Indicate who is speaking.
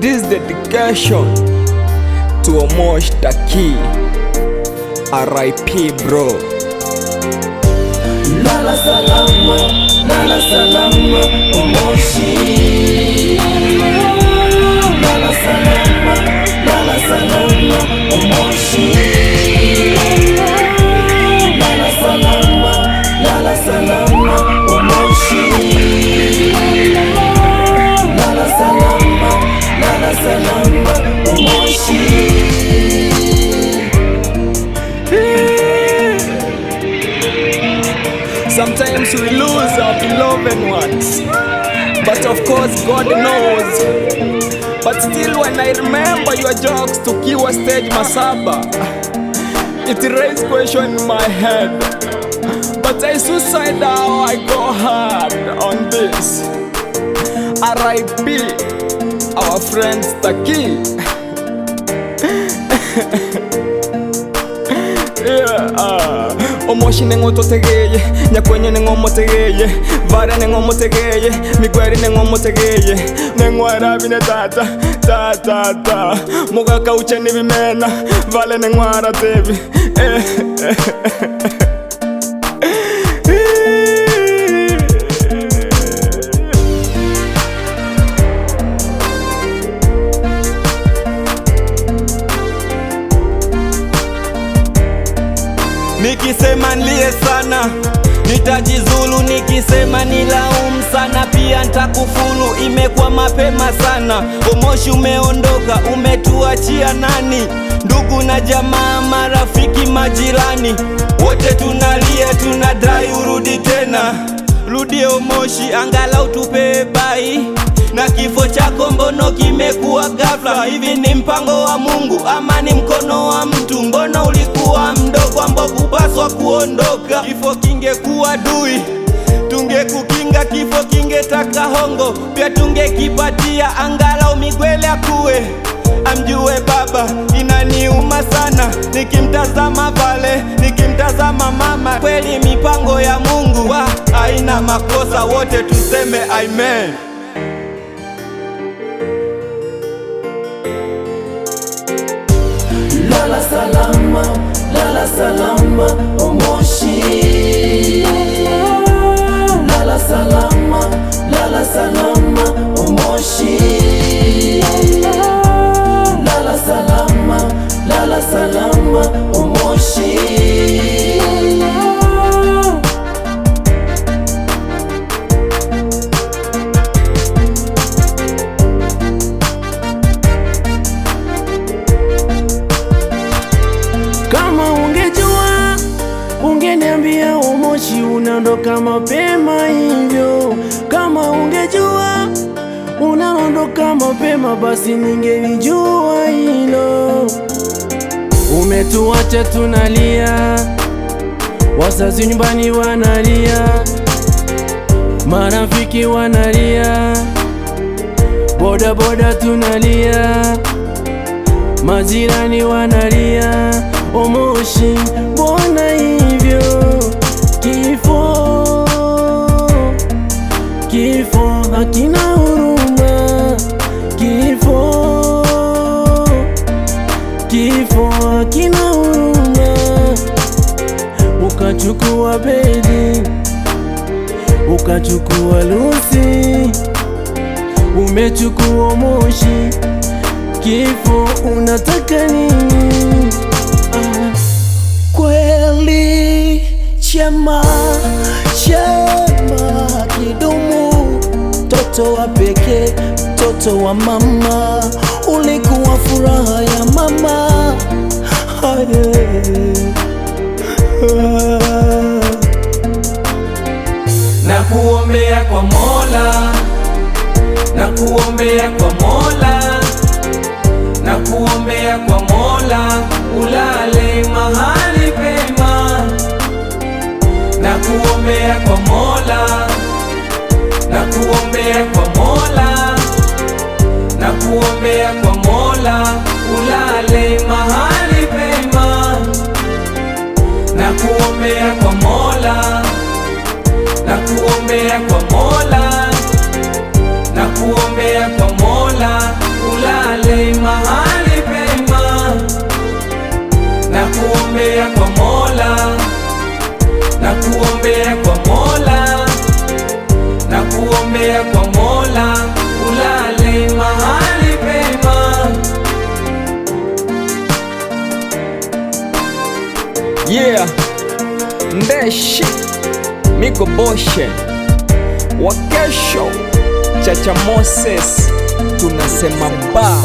Speaker 1: This dedication to Omosh Taki, R.I.P. bro.
Speaker 2: Lala salama, Omoshi. Lala salama, Omoshi. Lala salama, Omoshi. Lala salama, Omoshi.
Speaker 1: Sometimes we lose our beloved ones, but of course God knows. But still when I remember your jokes to Kiwa Stage Masaba, it raised question in my head. But I suicide how I go hard on this. R.I.P. our friend Taki. Omoshi nengo totegeye, nyakwenye nengo motegeye, vare nengo motegeye, migweri nengo motegeye, nengo arabine tata, mugaka uche nibimena, vale nengo aratevi.
Speaker 3: Nikisema nilie sana, nitajizulu. Nikisema nilaumu sana, pia nitakufulu. Imekuwa mapema sana, Omoshi umeondoka, umetuachia nani? Ndugu na jamaa, marafiki, majirani, wote tunalia, tunadai urudi tena. Rudi Omoshi, angalau tupe bai. Na kifo chako mbono kimekuwa ghafla? Hivi ni mpango wa Mungu ama ni mkono wa mtu? Mbono ulikuwa mdogo ambao kupaswa kuondoka. Kifo kingekuwa dui, tungekukinga. Kifo kingetaka hongo, pia tungekipatia. Angalau Migwele akuwe, amjue baba. Inaniuma sana nikimtazama Vale, nikimtazama mama. Kweli mipango ya Mungu haina makosa, wote tuseme amen.
Speaker 2: Lala salama, Omoshi. Lala salama, Omoshi. Lala salama, Omoshi. Kama ungejua, ungeniambia Omoshi unaondoka mapema hivyo. Kama ungejua unaondoka mapema, basi ningelijua hilo. Umetuacha tunalia, wazazi nyumbani wanalia, marafiki wanalia, boda boda tunalia, majirani wanalia. Omoshi, mbona hivyo? Kifo hakina huruma. Kifo hakina huruma. Ukachukua Bedi, ukachukua Lucy, umechukua Omoshi. Kifo unataka nini? Kweli chema kidumu, toto wa pekee, toto wa mama, ulikuwa furaha ya mama.
Speaker 3: Nakuombea kwa Mola, nakuombea kwa Mola, nakuombea kwa Mola, ulale mahali pema. Nakuombea kwa Mola, nakuombea kwa Mola, nakuombea kwa Mola, ulale mahali pema. Nakuombea kwa Mola, nakuombea kwa Mola, nakuombea ulale mahali pema, na kuombea kwa Mola, na kuombea kwa Mola, na kuombea kwa Mola, ulale mahali pema.
Speaker 1: Yeah, Ndeshi Miko Boshe wa kesho, Chacha Moses, tunasema ba